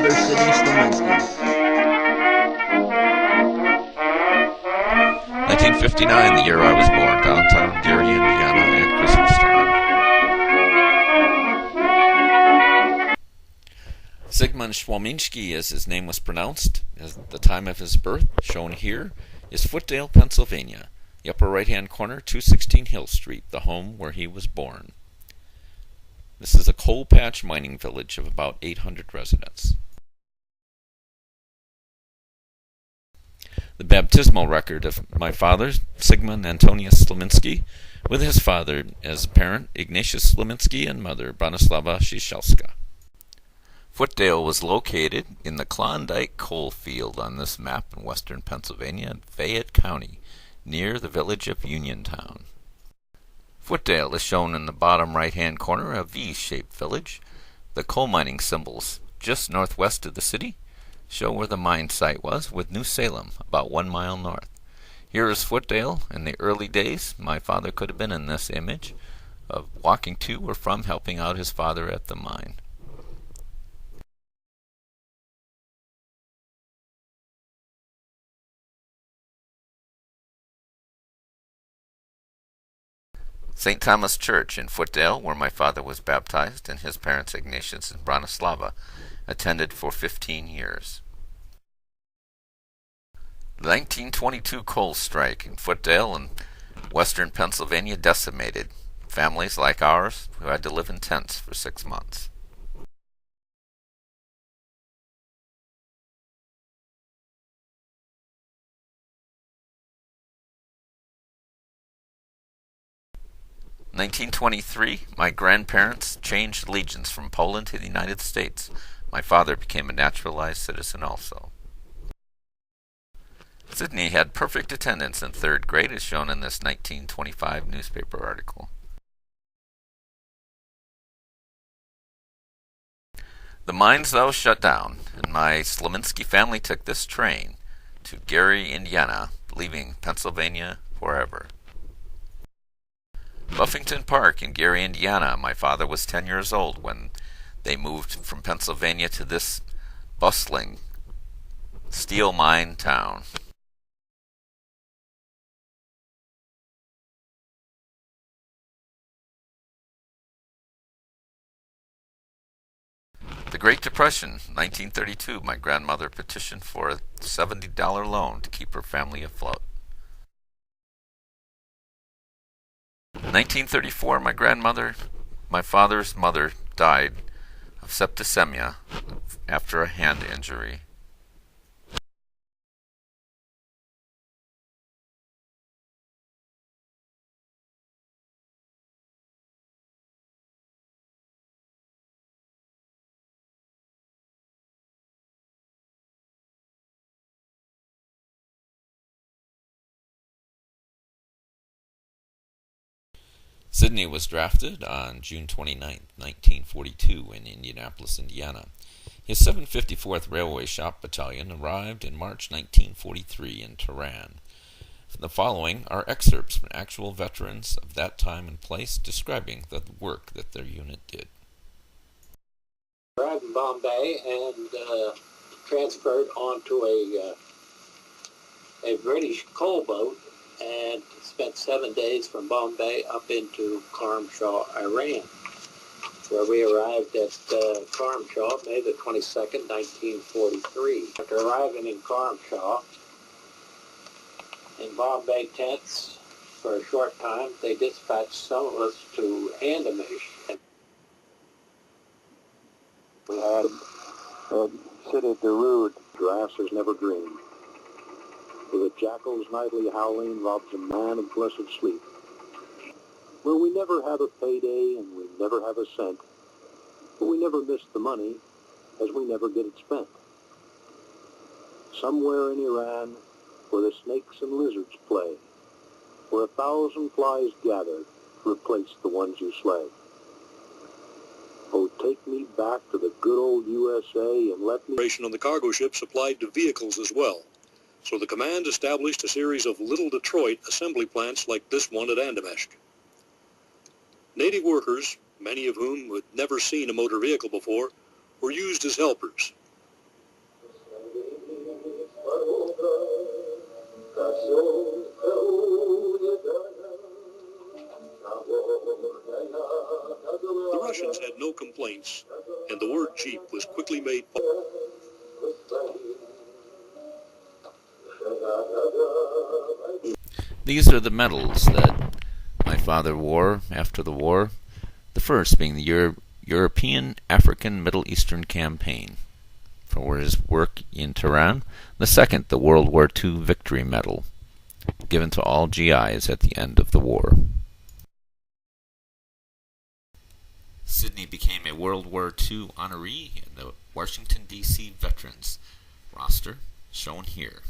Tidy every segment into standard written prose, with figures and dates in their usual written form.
grandfather, Sidney Slominski. 1959, the year I was born, downtown Gary, Indiana, at Christmas time. Zygmunt Slominski, as his name was pronounced, at the time of his birth, shown here, is Footedale, Pennsylvania. The upper right-hand corner, 216 Hill Street, the home where he was born. This is a coal patch mining village of about 800 residents. The baptismal record of my father, Zygmunt Antonius Slominski, with his father as a parent, Ignatius Slominski, and mother, Bronislava Shishelska. Footedale was located in the Klondike coal field on this map in western Pennsylvania in Fayette County, near the village of Uniontown. Footedale is shown in the bottom right-hand corner, a V-shaped village. The coal mining symbols just northwest of the city show where the mine site was, with New Salem about 1 mile north. Here is Footedale in the early days. My father could have been in this image of walking to or from helping out his father at the mine. St. Thomas Church in Footedale, where my father was baptized, and his parents Ignatius and Bronislava attended for 15 years. The 1922 coal strike in Footedale and western Pennsylvania decimated families like ours who had to live in tents for 6 months. In 1923, my grandparents changed allegiance from Poland to the United States. My father became a naturalized citizen also. Sidney had perfect attendance in 3rd grade, as shown in this 1925 newspaper article. The mines, though, shut down, and my Slominski family took this train to Gary, Indiana, leaving Pennsylvania forever. Buffington Park in Gary, Indiana. My father was 10 years old when they moved from Pennsylvania to this bustling steel mine town. The Great Depression, 1932, my grandmother petitioned for a $70 loan to keep her family afloat. In 1934, my father's mother, died of septicemia after a hand injury. Sidney was drafted on June 29, 1942 in Indianapolis, Indiana. His 754th Railway Shop Battalion arrived in March 1943 in Tehran. The following are excerpts from actual veterans of that time and place describing the work that their unit did. Arrived in Bombay and transferred onto a British coal boat and spent 7 days from Bombay up into Karamshah, Iran, where we arrived at Karamshah May the 22nd, 1943. After arriving in Karamshah, in Bombay tents for a short time, they dispatched some of us to Andamish. We had City Darude, grass is never green. Where the jackal's nightly howling robs a man of blessed sleep. Where we never have a payday and we never have a cent, but we never miss the money as we never get it spent. Somewhere in Iran, where the snakes and lizards play, where 1,000 flies gather to replace the ones you slay. Oh, take me back to the good old USA and let me... Operation on the cargo ships applied to vehicles as well. So the command established a series of little Detroit assembly plants like this one at Andamish. Native workers, many of whom had never seen a motor vehicle before, were used as helpers. The Russians had no complaints, and the word Jeep was quickly made popular. These are the medals that my father wore after the war, the first being the European African Middle Eastern Campaign for his work in Tehran, the second the World War II Victory Medal, given to all GIs at the end of the war. Sidney became a World War II honoree in the Washington, D.C. Veterans roster, shown here.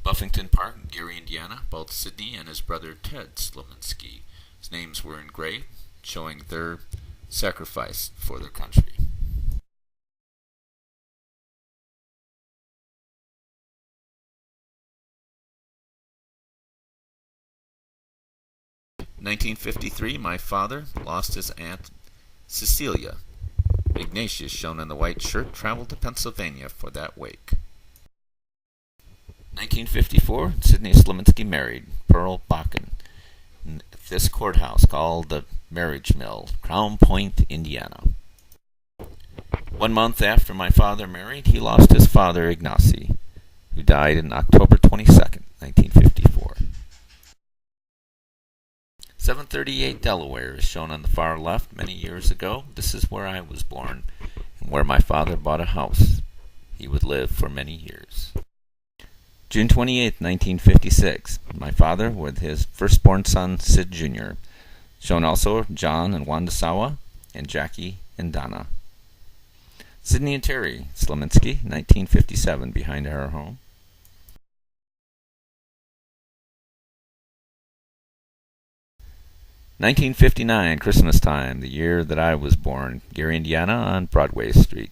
Buffington Park, Gary, Indiana, both Sidney and his brother Ted Slominski. His names were engraved, showing their sacrifice for their country. In 1953, my father lost his aunt Cecilia. Ignatius, shown in the white shirt, traveled to Pennsylvania for that wake. 1954, Sidney Slominski married Pearl Bakken in this courthouse called the Marriage Mill, Crown Point, Indiana. 1 month after my father married, he lost his father, Ignacy, who died on October 22nd, 1954. 738 Delaware is shown on the far left. Many years ago, this is where I was born and where my father bought a house. He would live for many years. June 28, 1956, my father with his firstborn son, Sid Jr., shown also John and Wanda Sawa, and Jackie and Donna. Sidney and Terry Slominski, 1957, behind our home. "1959, Christmas time, the year that I was born, Gary, Indiana, on Broadway Street.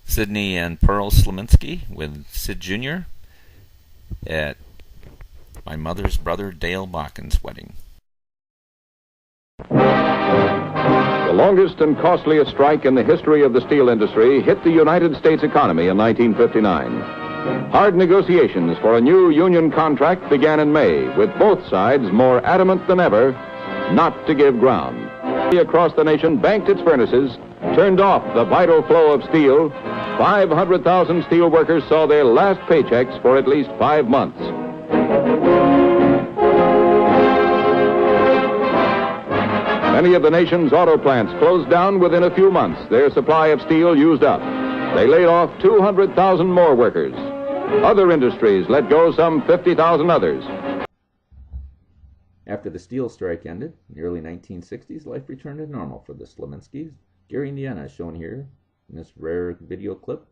Sidney and Pearl Slominski with Sid Jr. at my mother's brother Dale Bakken's wedding. The longest and costliest strike in the history of the steel industry hit the United States economy in 1959. Hard negotiations for a new union contract began in May, with both sides more adamant than ever not to give ground. Across the nation banked its furnaces, turned off the vital flow of steel. 500,000 steel workers saw their last paychecks for at least 5 months. Many of the nation's auto plants closed down within a few months, their supply of steel used up. They laid off 200,000 more workers. Other industries let go some 50,000 others. After the steel strike ended, in the early 1960s, life returned to normal for the Slominskis. Gary, Indiana is shown here in this rare video clip.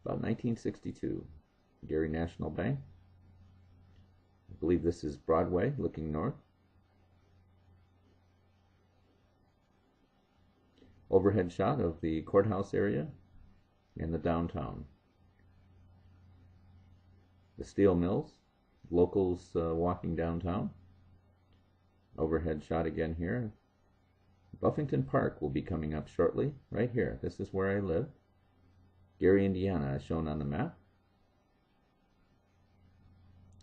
About 1962, Gary National Bank. I believe this is Broadway, looking north. Overhead shot of the courthouse area and the downtown. The steel mills, locals walking downtown. Overhead shot again here. Buffington Park will be coming up shortly, right here. This is where I live. Gary, Indiana, as shown on the map.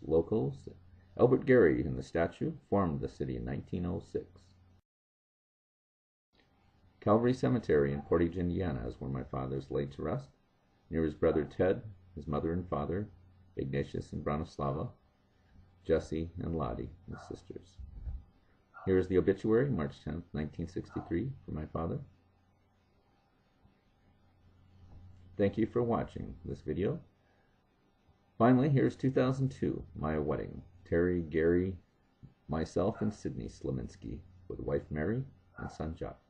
Locals. Albert Gary in the statue formed the city in 1906. Calvary Cemetery in Portage, Indiana is where my father is laid to rest, near his brother Ted, his mother and father, Ignatius and Branislava, Jesse and Lottie, his sisters. Here is the obituary, March 10th, 1963, for my father. Thank you for watching this video. Finally, here's 2002, my wedding. Terry, Gary, myself, and Sidney Slominski, with wife Mary and son Jock.